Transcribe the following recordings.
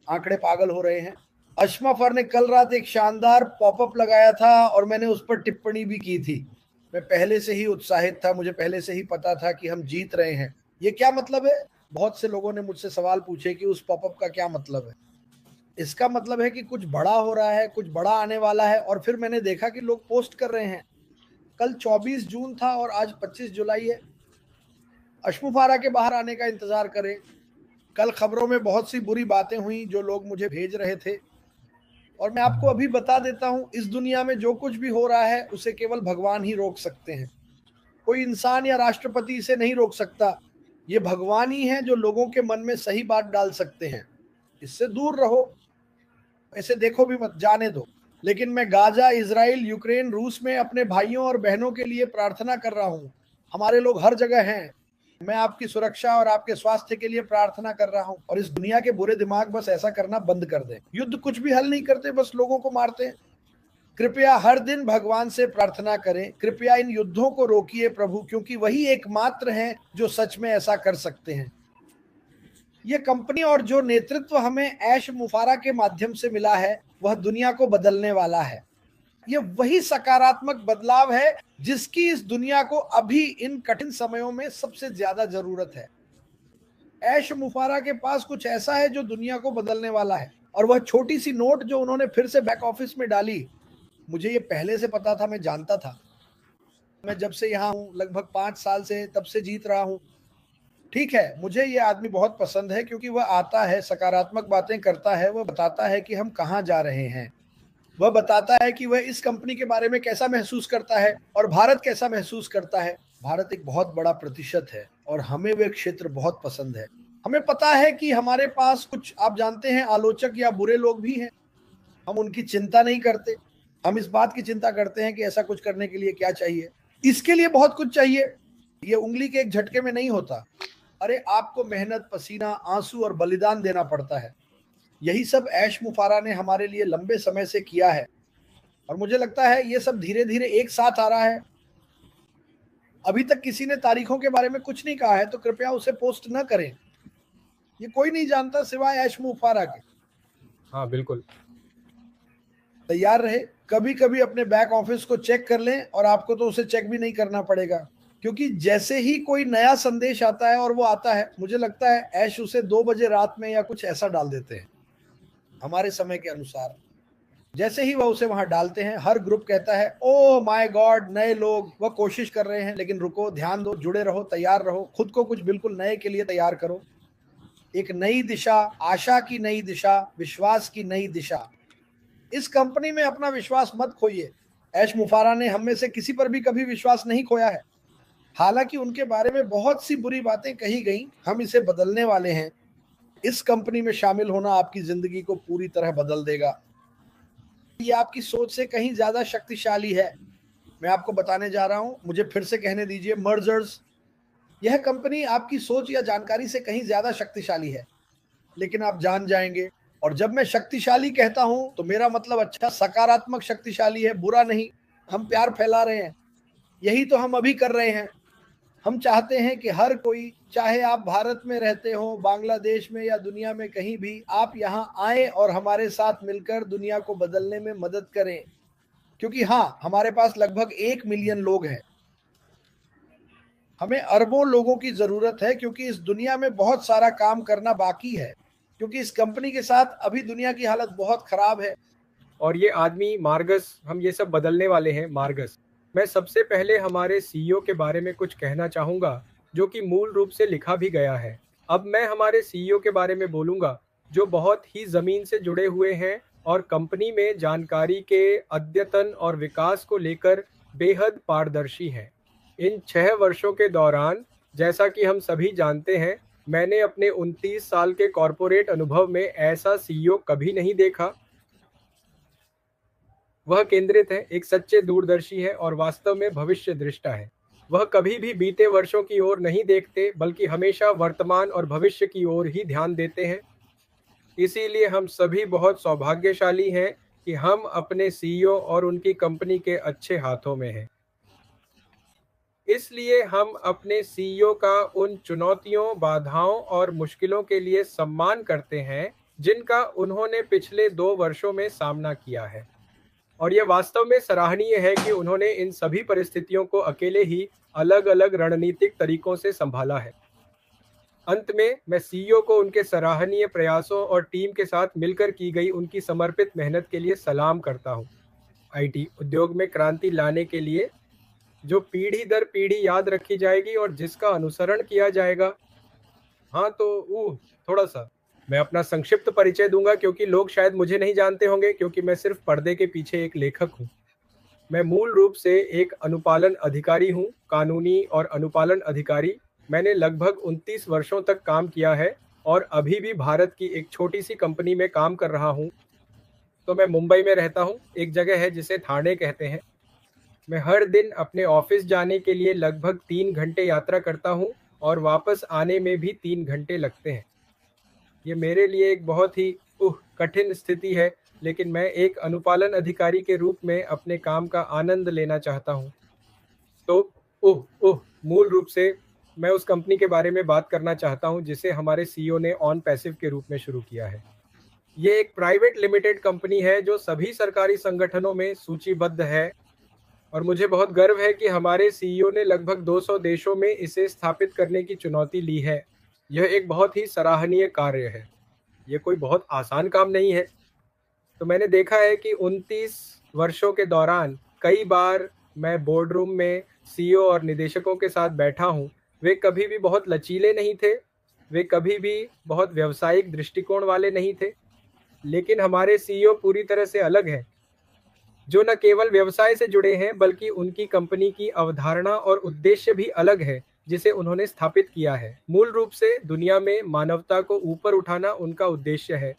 आंकड़े पागल हो रहे हैं। अशमफर ने कल रात एक शानदार पॉपअप लगाया था और मैंने उस पर टिप्पणी भी की थी। मैं पहले से ही उत्साहित था, मुझे पहले से ही पता था कि हम जीत रहे हैं। ये क्या मतलब है? बहुत से लोगों ने मुझसे सवाल पूछे कि उस पॉपअप का क्या मतलब है। इसका मतलब है कि कुछ बड़ा हो रहा है, कुछ बड़ा आने वाला है। और फिर मैंने देखा कि लोग पोस्ट कर रहे हैं। कल 24 जून था और आज 25 जुलाई है। अश्मुफारा के बाहर आने का इंतजार करें। कल खबरों में बहुत सी बुरी बातें हुई जो लोग मुझे भेज रहे थे, और मैं आपको अभी बता देता हूं, इस दुनिया में जो कुछ भी हो रहा है उसे केवल भगवान ही रोक सकते हैं। कोई इंसान या राष्ट्रपति इसे नहीं रोक सकता। ये भगवान ही है जो लोगों के मन में सही बात डाल सकते हैं। इससे दूर रहो, ऐसे देखो भी मत, जाने दो। लेकिन मैं गाजा, इसराइल, यूक्रेन, रूस में अपने भाइयों और बहनों के लिए प्रार्थना कर रहा हूँ। हमारे लोग हर जगह हैं। मैं आपकी सुरक्षा और आपके स्वास्थ्य के लिए प्रार्थना कर रहा हूँ। और इस दुनिया के बुरे दिमाग बस ऐसा करना बंद कर दें। युद्ध कुछ भी हल नहीं करते, बस लोगों को मारते हैं। कृपया हर दिन भगवान से प्रार्थना करें, कृपया इन युद्धों को रोकिए प्रभु, क्योंकि वही एकमात्र हैं जो सच में ऐसा कर सकते हैं। ये कंपनी और जो नेतृत्व हमें ऐश मुफारा के माध्यम से मिला है वह दुनिया को बदलने वाला है। ये वही सकारात्मक बदलाव है जिसकी इस दुनिया को अभी इन कठिन समयों में सबसे ज्यादा जरूरत है। ऐश मुफारा के पास कुछ ऐसा है जो दुनिया को बदलने वाला है। और वह छोटी सी नोट जो उन्होंने फिर से बैक ऑफिस में डाली, मुझे ये पहले से पता था, मैं जानता था। मैं जब से यहाँ हूँ, लगभग 5 साल से, तब से जीत रहा हूँ। ठीक है, मुझे ये आदमी बहुत पसंद है क्योंकि वह आता है, सकारात्मक बातें करता है, वह बताता है कि हम कहाँ जा रहे हैं। वह बताता है कि वह इस कंपनी के बारे में कैसा महसूस करता है और भारत कैसा महसूस करता है। भारत एक बहुत बड़ा प्रतिशत है और हमें वह क्षेत्र बहुत पसंद है। हमें पता है कि हमारे पास कुछ, आप जानते हैं, आलोचक या बुरे लोग भी हैं। हम उनकी चिंता नहीं करते। हम इस बात की चिंता करते हैं कि ऐसा कुछ करने के लिए क्या चाहिए। इसके लिए बहुत कुछ चाहिए। ये उंगली के एक झटके में नहीं होता। अरे आपको मेहनत, पसीना, आंसू और बलिदान देना पड़ता है। यही सब ऐश मुफारा ने हमारे लिए लंबे समय से किया है। और मुझे लगता है ये सब धीरे धीरे एक साथ आ रहा है। अभी तक किसी ने तारीखों के बारे में कुछ नहीं कहा है तो कृपया उसे पोस्ट न करें। ये कोई नहीं जानता सिवाय ऐश मुफारा के। हाँ बिल्कुल। तैयार रहे। कभी कभी अपने बैक ऑफिस को चेक कर लें, और आपको तो उसे चेक भी नहीं करना पड़ेगा, क्योंकि जैसे ही कोई नया संदेश आता है, और वो आता है, मुझे लगता है ऐश उसे 2 बजे रात में या कुछ ऐसा डाल देते हैं हमारे समय के अनुसार। जैसे ही वह उसे वहां डालते हैं, हर ग्रुप कहता है, ओह माय गॉड, नए लोग, वह कोशिश कर रहे हैं। लेकिन रुको, ध्यान दो, जुड़े रहो, तैयार रहो, खुद को कुछ बिल्कुल नए के लिए तैयार करो। एक नई दिशा, आशा की नई दिशा, विश्वास की नई दिशा। इस कंपनी में अपना विश्वास मत खोइए। ऐश मुफारा ने हम में से किसी पर भी कभी विश्वास नहीं खोया है। हालांकि उनके बारे में बहुत सी बुरी बातें कही गई, हम इसे बदलने वाले हैं। इस कंपनी में शामिल होना आपकी जिंदगी को पूरी तरह बदल देगा। ये आपकी सोच से कहीं ज्यादा शक्तिशाली है। मैं आपको बताने जा रहा हूं, मुझे फिर से कहने दीजिए, मर्जर्स। यह कंपनी आपकी सोच या जानकारी से कहीं ज्यादा शक्तिशाली है, लेकिन आप जान जाएंगे। और जब मैं शक्तिशाली कहता हूं तो मेरा मतलब अच्छा, सकारात्मक शक्तिशाली है, बुरा नहीं। हम प्यार फैला रहे हैं। यही तो हम अभी कर रहे हैं। हम चाहते हैं कि हर कोई, चाहे आप भारत में रहते हो, बांग्लादेश में, या दुनिया में कहीं भी, आप यहाँ आए और हमारे साथ मिलकर दुनिया को बदलने में मदद करें। क्योंकि हाँ, हमारे पास लगभग 1 मिलियन लोग हैं। हमें अरबों लोगों की जरूरत है, क्योंकि इस दुनिया में बहुत सारा काम करना बाकी है। क्योंकि इस कंपनी के साथ अभी दुनिया की हालत बहुत खराब है। और ये आदमी मार्गस, हम ये सब बदलने वाले हैं मार्गस। मैं सबसे पहले हमारे सीईओ के बारे में कुछ कहना चाहूँगा, जो कि मूल रूप से लिखा भी गया है। अब मैं हमारे सीईओ के बारे में बोलूँगा, जो बहुत ही ज़मीन से जुड़े हुए हैं और कंपनी में जानकारी के अद्यतन और विकास को लेकर बेहद पारदर्शी हैं। इन 6 वर्षों के दौरान, जैसा कि हम सभी जानते हैं, मैंने अपने 29 साल के कॉरपोरेट अनुभव में ऐसा सीईओ कभी नहीं देखा। वह केंद्रित है, एक सच्चे दूरदर्शी है और वास्तव में भविष्य दृष्टा है। वह कभी भी बीते वर्षों की ओर नहीं देखते, बल्कि हमेशा वर्तमान और भविष्य की ओर ही ध्यान देते हैं। इसीलिए हम सभी बहुत सौभाग्यशाली हैं कि हम अपने सीईओ और उनकी कंपनी के अच्छे हाथों में हैं। इसलिए हम अपने सीईओ का उन चुनौतियों, बाधाओं और मुश्किलों के लिए सम्मान करते हैं जिनका उन्होंने पिछले 2 वर्षों में सामना किया है। और यह वास्तव में सराहनीय है कि उन्होंने इन सभी परिस्थितियों को अकेले ही अलग-अलग रणनीतिक तरीकों से संभाला है। अंत में मैं सीईओ को उनके सराहनीय प्रयासों और टीम के साथ मिलकर की गई उनकी समर्पित मेहनत के लिए सलाम करता हूं। आईटी उद्योग में क्रांति लाने के लिए जो पीढ़ी दर पीढ़ी याद रखी जाएगी और जिसका अनुसरण किया जाएगा। हाँ, तो थोड़ा सा मैं अपना संक्षिप्त परिचय दूंगा क्योंकि लोग शायद मुझे नहीं जानते होंगे, क्योंकि मैं सिर्फ पर्दे के पीछे एक लेखक हूँ। मैं मूल रूप से एक अनुपालन अधिकारी हूँ, कानूनी और अनुपालन अधिकारी। मैंने लगभग 29 वर्षों तक काम किया है और अभी भी भारत की एक छोटी सी कंपनी में काम कर रहा हूँ। तो मैं मुंबई में रहता हूँ, एक जगह है जिसे ठाणे कहते हैं। मैं हर दिन अपने ऑफिस जाने के लिए लगभग 3 घंटे यात्रा करता हूँ और वापस आने में भी 3 घंटे लगते हैं। ये मेरे लिए एक बहुत ही कठिन स्थिति है, लेकिन मैं एक अनुपालन अधिकारी के रूप में अपने काम का आनंद लेना चाहता हूँ। तो मूल रूप से मैं उस कंपनी के बारे में बात करना चाहता हूँ जिसे हमारे सीईओ ने ऑन पैसिव के रूप में शुरू किया है। ये एक प्राइवेट लिमिटेड कंपनी है जो सभी सरकारी संगठनों में सूचीबद्ध है और मुझे बहुत गर्व है कि हमारे सीईओ ने लगभग 200 देशों में इसे स्थापित करने की चुनौती ली है। यह एक बहुत ही सराहनीय कार्य है। यह कोई बहुत आसान काम नहीं है। तो मैंने देखा है कि 29 वर्षों के दौरान कई बार मैं बोर्ड रूम में सीईओ और निदेशकों के साथ बैठा हूँ। वे कभी भी बहुत लचीले नहीं थे, वे कभी भी बहुत व्यावसायिक दृष्टिकोण वाले नहीं थे, लेकिन हमारे सीईओ पूरी तरह से अलग हैं, जो न केवल व्यवसाय से जुड़े हैं बल्कि उनकी कंपनी की अवधारणा और उद्देश्य भी अलग है जिसे उन्होंने स्थापित किया है। मूल रूप से दुनिया में मानवता को ऊपर उठाना उनका उद्देश्य है।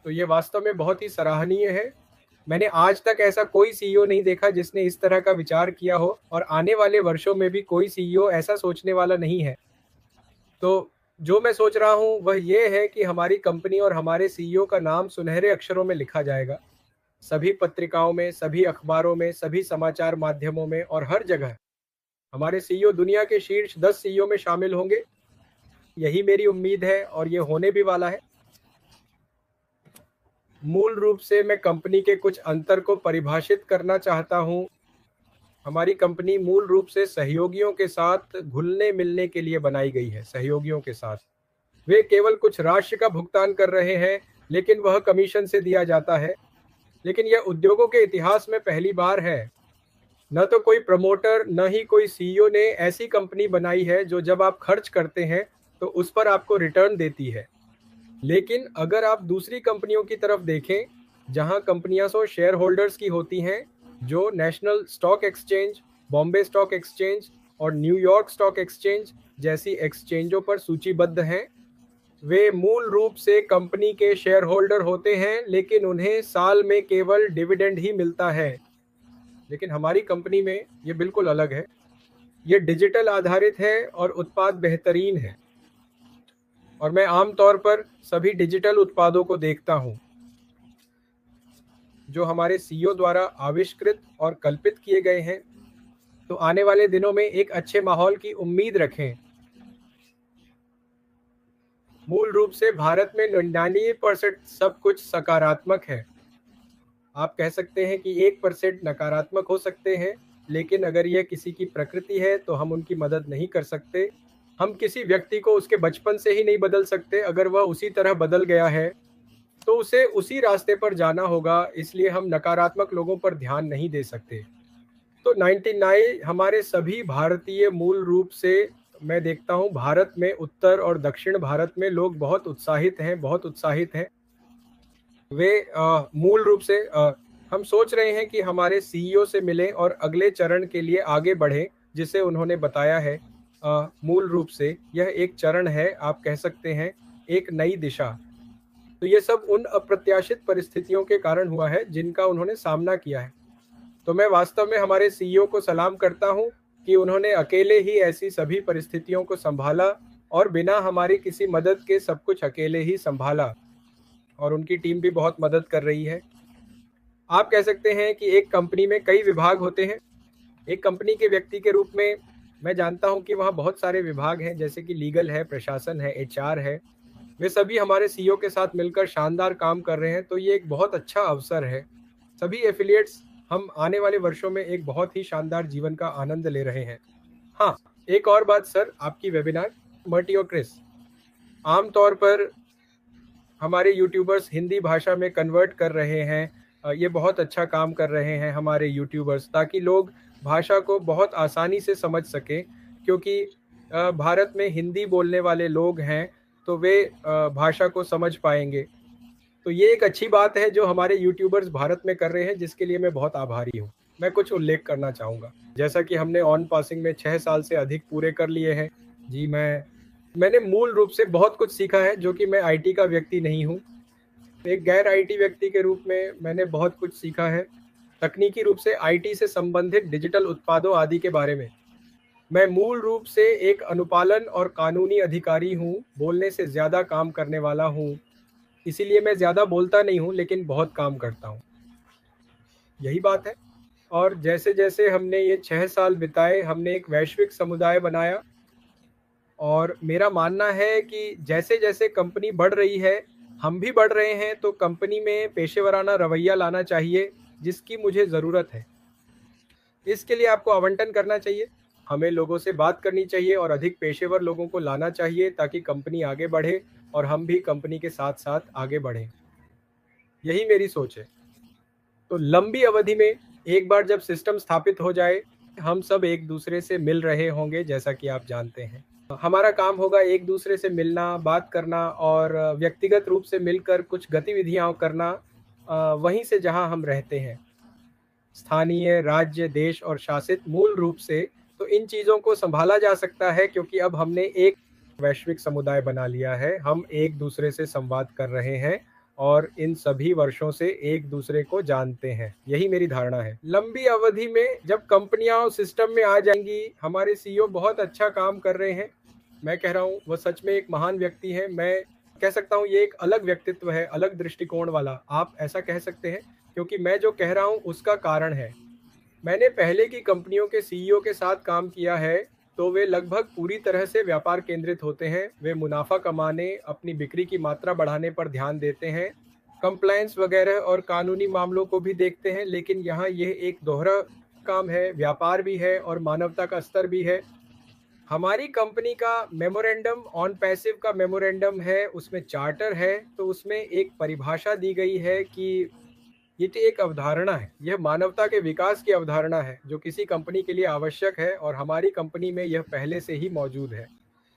तो ये वास्तव में बहुत ही सराहनीय है। मैंने आज तक ऐसा कोई सीईओ नहीं देखा जिसने इस तरह का विचार किया हो और आने वाले वर्षों में भी कोई सीईओ ऐसा सोचने वाला नहीं है। तो जो मैं सोच रहा हूँ वह ये है कि हमारी कंपनी और हमारे सीईओ का नाम सुनहरे अक्षरों में लिखा जाएगा, सभी पत्रिकाओं में, सभी अखबारों में, सभी समाचार माध्यमों में और हर जगह। हमारे सीईओ दुनिया के शीर्ष 10 सीईओ में शामिल होंगे। यही मेरी उम्मीद है और ये होने भी वाला है। मूल रूप से मैं कंपनी के कुछ अंतर को परिभाषित करना चाहता हूं। हमारी कंपनी मूल रूप से सहयोगियों के साथ घुलने मिलने के लिए बनाई गई है। सहयोगियों के साथ वे केवल कुछ राशि का भुगतान कर रहे हैं, लेकिन वह कमीशन से दिया जाता है। लेकिन यह उद्योगों के इतिहास में पहली बार है। न तो कोई प्रमोटर न ही कोई सीईओ ने ऐसी कंपनी बनाई है जो जब आप खर्च करते हैं तो उस पर आपको रिटर्न देती है। लेकिन अगर आप दूसरी कंपनियों की तरफ देखें, जहां कंपनियां सो शेयर होल्डर्स की होती हैं, जो national stock exchange, Bombay stock exchange और न्यूयॉर्क स्टॉक एक्सचेंज जैसी एक्सचेंजों पर सूचीबद्ध हैं, वे मूल रूप से कंपनी के शेयर होल्डर होते हैं, लेकिन उन्हें साल में केवल डिविडेंड ही मिलता है। लेकिन हमारी कंपनी में ये बिल्कुल अलग है। ये डिजिटल आधारित है और उत्पाद बेहतरीन है। और मैं आमतौर पर सभी डिजिटल उत्पादों को देखता हूं जो हमारे सीईओ द्वारा आविष्कृत और कल्पित किए गए हैं। तो आने वाले दिनों में एक अच्छे माहौल की उम्मीद रखें। मूल रूप से भारत में 99% सब कुछ सकारात्मक है। आप कह सकते हैं कि 1% नकारात्मक हो सकते हैं, लेकिन अगर यह किसी की प्रकृति है तो हम उनकी मदद नहीं कर सकते। हम किसी व्यक्ति को उसके बचपन से ही नहीं बदल सकते। अगर वह उसी तरह बदल गया है तो उसे उसी रास्ते पर जाना होगा, इसलिए हम नकारात्मक लोगों पर ध्यान नहीं दे सकते। तो 99 हमारे सभी भारतीय मूल रूप से मैं देखता हूं भारत में उत्तर और दक्षिण भारत में लोग बहुत उत्साहित हैं। वे मूल रूप से हम सोच रहे हैं कि हमारे सीईओ से मिलें और अगले चरण के लिए आगे बढ़ें, जिसे उन्होंने बताया है। मूल रूप से यह एक चरण है, आप कह सकते हैं एक नई दिशा। तो ये सब उन अप्रत्याशित परिस्थितियों के कारण हुआ है जिनका उन्होंने सामना किया है। तो मैं वास्तव में हमारे सीईओ को सलाम करता हूं कि उन्होंने अकेले ही ऐसी सभी परिस्थितियों को संभाला और बिना हमारी किसी मदद के सब कुछ अकेले ही संभाला। और उनकी टीम भी बहुत मदद कर रही है। आप कह सकते हैं कि एक कंपनी में कई विभाग होते हैं। एक कंपनी के व्यक्ति के रूप में मैं जानता हूं कि वहाँ बहुत सारे विभाग हैं, जैसे कि लीगल है, प्रशासन है, एचआर है, वे सभी हमारे सीईओ के साथ मिलकर शानदार काम कर रहे हैं, तो ये एक बहुत अच्छा अवसर है। सभी एफिलिएट्स हम आने वाले वर्षों में एक बहुत ही शानदार जीवन का आनंद ले रहे हैं। हाँ, एक और बात सर, आपकी वेबिनार मर्टी और क्रिस, आमतौर पर हमारे यूट्यूबर्स हिंदी भाषा में कन्वर्ट कर रहे हैं। ये बहुत अच्छा काम कर रहे हैं हमारे यूट्यूबर्स, ताकि लोग भाषा को बहुत आसानी से समझ सकें, क्योंकि भारत में हिंदी बोलने वाले लोग हैं, तो वे भाषा को समझ पाएंगे। तो ये एक अच्छी बात है जो हमारे यूट्यूबर्स भारत में कर रहे हैं, जिसके लिए मैं बहुत आभारी हूँ। मैं कुछ उल्लेख करना चाहूँगा, जैसा कि हमने ऑन पासिंग में 6 साल से अधिक पूरे कर लिए हैं। जी, मैंने मूल रूप से बहुत कुछ सीखा है, जो कि मैं आईटी का व्यक्ति नहीं हूँ। एक गैर आईटी व्यक्ति के रूप में मैंने बहुत कुछ सीखा है, तकनीकी रूप से आईटी से संबंधित डिजिटल उत्पादों आदि के बारे में। मैं मूल रूप से एक अनुपालन और कानूनी अधिकारी हूँ, बोलने से ज़्यादा काम करने वाला हूँ। इसीलिए मैं ज़्यादा बोलता नहीं हूँ, लेकिन बहुत काम करता हूँ। यही बात है। और जैसे जैसे हमने ये 6 साल बिताए, हमने एक वैश्विक समुदाय बनाया, और मेरा मानना है कि जैसे जैसे कंपनी बढ़ रही है, हम भी बढ़ रहे हैं, तो कंपनी में पेशेवराना रवैया लाना चाहिए, जिसकी मुझे ज़रूरत है। इसके लिए आपको आवंटन करना चाहिए, हमें लोगों से बात करनी चाहिए और अधिक पेशेवर लोगों को लाना चाहिए, ताकि कंपनी आगे बढ़े और हम भी कंपनी के साथ साथ आगे बढ़ें। यही मेरी सोच है। तो लंबी अवधि में एक बार जब सिस्टम स्थापित हो जाए, हम सब एक दूसरे से मिल रहे होंगे, जैसा कि आप जानते हैं। हमारा काम होगा एक दूसरे से मिलना, बात करना और व्यक्तिगत रूप से मिलकर कुछ गतिविधियां करना, वहीं से जहां हम रहते हैं। स्थानीय, राज्य, देश और शासित मूल रूप से तो इन चीज़ों को संभाला जा सकता है, क्योंकि अब हमने एक वैश्विक समुदाय बना लिया है। हम एक दूसरे से संवाद कर रहे हैं और इन सभी वर्षों से एक दूसरे को जानते हैं। यही मेरी धारणा है। लंबी अवधि में जब कंपनियां सिस्टम में आ जाएंगी, हमारे सीईओ बहुत अच्छा काम कर रहे हैं। मैं कह रहा हूँ वह सच में एक महान व्यक्ति है। मैं कह सकता हूँ ये एक अलग व्यक्तित्व है, अलग दृष्टिकोण वाला, आप ऐसा कह सकते हैं, क्योंकि मैं जो कह रहा हूँ उसका कारण है। मैंने पहले की कंपनियों के सीईओ के साथ काम किया है, तो वे लगभग पूरी तरह से व्यापार केंद्रित होते हैं। वे मुनाफा कमाने, अपनी बिक्री की मात्रा बढ़ाने पर ध्यान देते हैं, कंप्लायंस वगैरह और कानूनी मामलों को भी देखते हैं। लेकिन यहाँ यह एक दोहरा काम है, व्यापार भी है और मानवता का स्तर भी है। हमारी कंपनी का मेमोरेंडम ऑन पैसिव का मेमोरेंडम है, उसमें चार्टर है, तो उसमें एक परिभाषा दी गई है कि ये तो एक अवधारणा है, यह मानवता के विकास की अवधारणा है, जो किसी कंपनी के लिए आवश्यक है, और हमारी कंपनी में यह पहले से ही मौजूद है।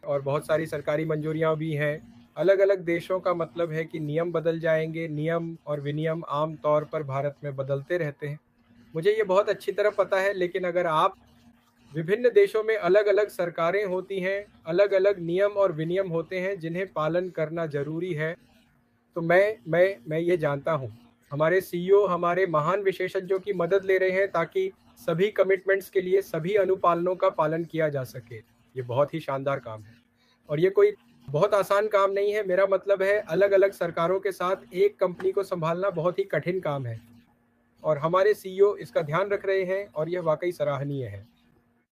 और बहुत सारी सरकारी मंजूरियां भी हैं। अलग अलग देशों का मतलब है कि नियम बदल जाएंगे, नियम और विनियम आम तौर पर भारत में बदलते रहते हैं। मुझे ये बहुत अच्छी तरह पता है, लेकिन अगर आप विभिन्न देशों में अलग अलग सरकारें होती हैं, अलग अलग नियम और विनियम होते हैं जिन्हें पालन करना जरूरी है। तो मैं ये जानता हूँ, हमारे सीईओ हमारे महान विशेषज्ञों की मदद ले रहे हैं, ताकि सभी कमिटमेंट्स के लिए सभी अनुपालनों का पालन किया जा सके। ये बहुत ही शानदार काम है, और ये कोई बहुत आसान काम नहीं है। मेरा मतलब है, अलग अलग सरकारों के साथ एक कंपनी को संभालना बहुत ही कठिन काम है, और हमारे सीईओ इसका ध्यान रख रहे हैं, और यह वाकई सराहनीय है।